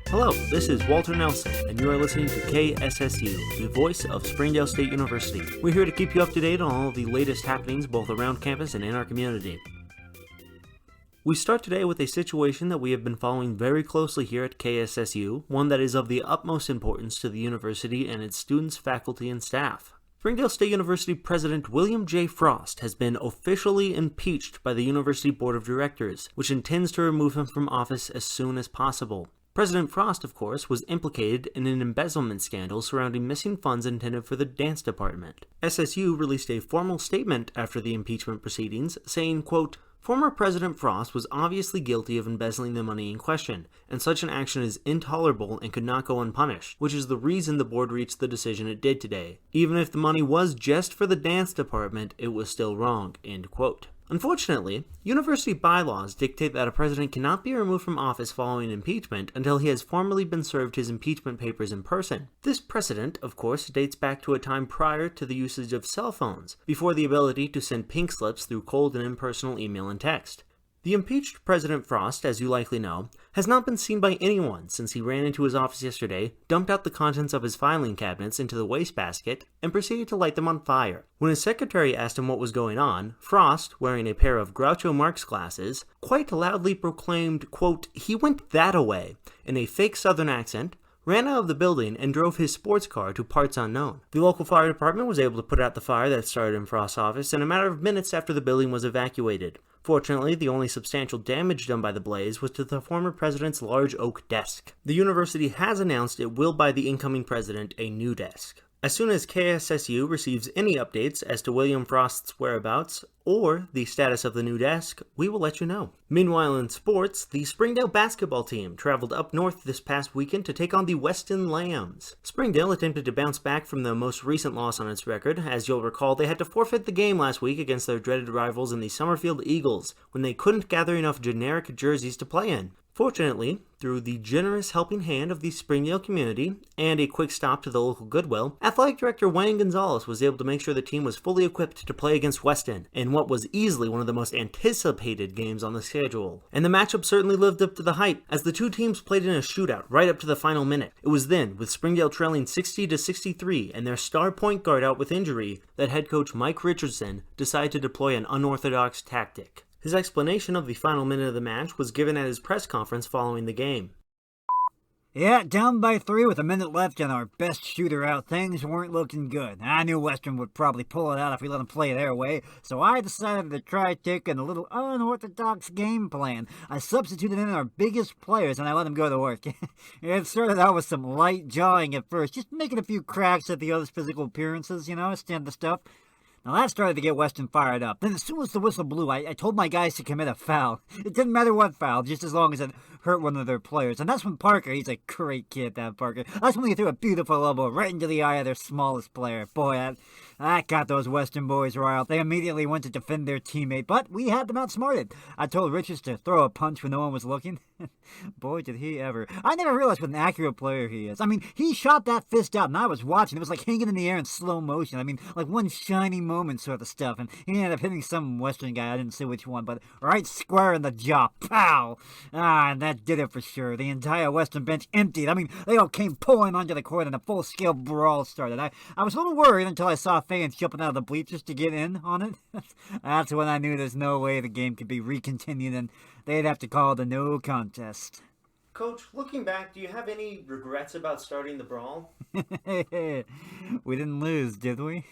Hello, this is Walter Nelson, and you are listening to KSSU, the voice of Springdale State University. We're here to keep you up to date on all of the latest happenings both around campus and in our community. We start today with a situation that we have been following very closely here at KSSU, one that is of the utmost importance to the university and its students, faculty, and staff. Springdale State University President William J. Frost has been officially impeached by the University Board of Directors, which intends to remove him from office as soon as possible. President Frost, of course, was implicated in an embezzlement scandal surrounding missing funds intended for the dance department. SSU released a formal statement after the impeachment proceedings, saying, quote, "Former President Frost was obviously guilty of embezzling the money in question, and such an action is intolerable and could not go unpunished, which is the reason the board reached the decision it did today. Even if the money was just for the dance department, it was still wrong," end quote. Unfortunately, university bylaws dictate that a president cannot be removed from office following impeachment until he has formally been served his impeachment papers in person. This precedent, of course, dates back to a time prior to the usage of cell phones, before the ability to send pink slips through cold and impersonal email and text. The impeached President Frost, as you likely know, has not been seen by anyone since he ran into his office yesterday, dumped out the contents of his filing cabinets into the wastebasket, and proceeded to light them on fire. When his secretary asked him what was going on, Frost, wearing a pair of Groucho Marx glasses, quite loudly proclaimed, quote, "He went that-a-way," in a fake southern accent, ran out of the building, and drove his sports car to parts unknown. The local fire department was able to put out the fire that started in Frost's office in a matter of minutes after the building was evacuated. Fortunately, the only substantial damage done by the blaze was to the former president's large oak desk. The university has announced it will buy the incoming president a new desk. As soon as KSSU receives any updates as to William Frost's whereabouts or the status of the new desk, we will let you know. Meanwhile, in sports, the Springdale basketball team traveled up north this past weekend to take on the Weston Lambs. Springdale attempted to bounce back from the most recent loss on its record. As you'll recall, they had to forfeit the game last week against their dreaded rivals in the Summerfield Eagles when they couldn't gather enough generic jerseys to play in. Fortunately, through the generous helping hand of the Springdale community and a quick stop to the local Goodwill, Athletic Director Wayne Gonzalez was able to make sure the team was fully equipped to play against Weston in what was easily one of the most anticipated games on the schedule. And the matchup certainly lived up to the hype, as the two teams played in a shootout right up to the final minute. It was then, with Springdale trailing 60-63 and their star point guard out with injury, that head coach Mike Richardson decided to deploy an unorthodox tactic. His explanation of the final minute of the match was given at his press conference following the game. "Yeah, down by 3 with a minute left and our best shooter out. Things weren't looking good. I knew Western would probably pull it out if we let them play their way, so I decided to try taking a little unorthodox game plan. I substituted in our biggest players and I let them go to work. It started out with some light jawing at first, just making a few cracks at the other's physical appearances, standard stuff. Now that started to get Weston fired up. Then as soon as the whistle blew, I told my guys to commit a foul. It didn't matter what foul, just as long as it hurt one of their players. And that's when Parker, he's a great kid, that Parker. That's when he threw a beautiful elbow right into the eye of their smallest player. Boy, that got those Western boys riled. They immediately went to defend their teammate, but we had them outsmarted. I told Richards to throw a punch when no one was looking. Boy, did he ever. I never realized what an accurate player he is. I mean, he shot that fist out and I was watching. It was like hanging in the air in slow motion. I mean, like one shiny moment sort of stuff. And he ended up hitting some Western guy, I didn't see which one, but right square in the jaw. Pow! And that did it for sure. The entire Western bench emptied. I mean, they all came pouring onto the court and a full-scale brawl started. I was a little worried until I saw fans jumping out of the bleachers to get in on it. That's when I knew there's no way the game could be recontinued and they'd have to call it a no contest. Coach, looking back, do you have any regrets about starting the brawl? We didn't lose, did we?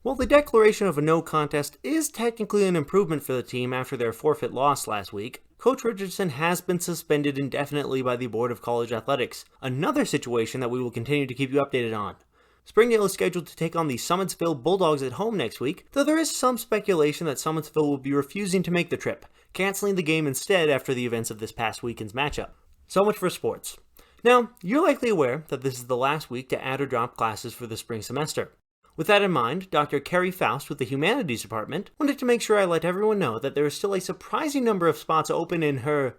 Well, the declaration of a no contest is technically an improvement for the team after their forfeit loss last week. Coach Richardson has been suspended indefinitely by the Board of College Athletics, another situation that we will continue to keep you updated on. Springdale is scheduled to take on the Summitsville Bulldogs at home next week, though there is some speculation that Summitsville will be refusing to make the trip, canceling the game instead after the events of this past weekend's matchup. So much for sports. Now, you're likely aware that this is the last week to add or drop classes for the spring semester. With that in mind, Dr. Carrie Faust with the Humanities Department wanted to make sure I let everyone know that there is still a surprising number of spots open in her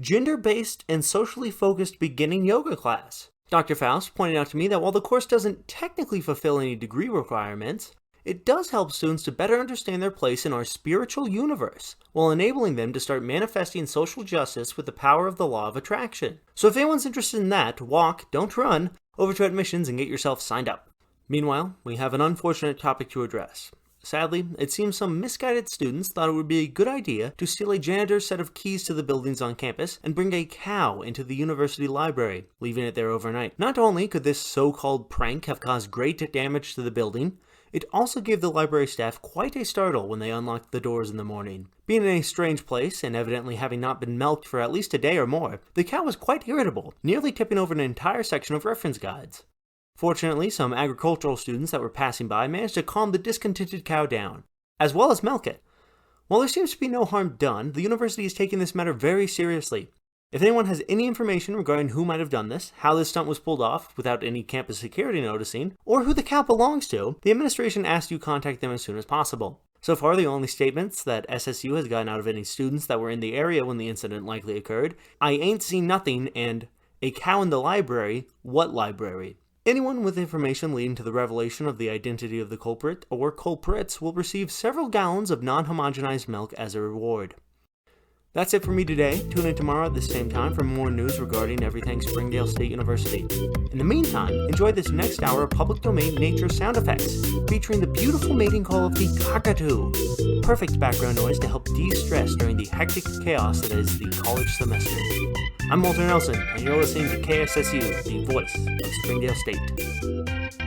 gender-based and socially focused beginning yoga class. Dr. Faust pointed out to me that while the course doesn't technically fulfill any degree requirements, it does help students to better understand their place in our spiritual universe, while enabling them to start manifesting social justice with the power of the law of attraction. So if anyone's interested in that, walk, don't run, over to admissions and get yourself signed up. Meanwhile, we have an unfortunate topic to address. Sadly, it seems some misguided students thought it would be a good idea to steal a janitor's set of keys to the buildings on campus and bring a cow into the university library, leaving it there overnight. Not only could this so-called prank have caused great damage to the building, it also gave the library staff quite a startle when they unlocked the doors in the morning. Being in a strange place, and evidently having not been milked for at least a day or more, the cow was quite irritable, nearly tipping over an entire section of reference guides. Fortunately, some agricultural students that were passing by managed to calm the discontented cow down, as well as milk it. While there seems to be no harm done, the university is taking this matter very seriously. If anyone has any information regarding who might have done this, how this stunt was pulled off without any campus security noticing, or who the cow belongs to, the administration asks you contact them as soon as possible. So far, the only statements that SSU has gotten out of any students that were in the area when the incident likely occurred, "I ain't seen nothing," and "A cow in the library? What library?" Anyone with information leading to the revelation of the identity of the culprit or culprits will receive several gallons of non-homogenized milk as a reward. That's it for me today. Tune in tomorrow at the same time for more news regarding everything Springdale State University. In the meantime, enjoy this next hour of public domain nature sound effects, featuring the beautiful mating call of the cockatoo. Perfect background noise to help de-stress during the hectic chaos that is the college semester. I'm Walter Nelson, and you're listening to KSSU, the voice of Springdale State.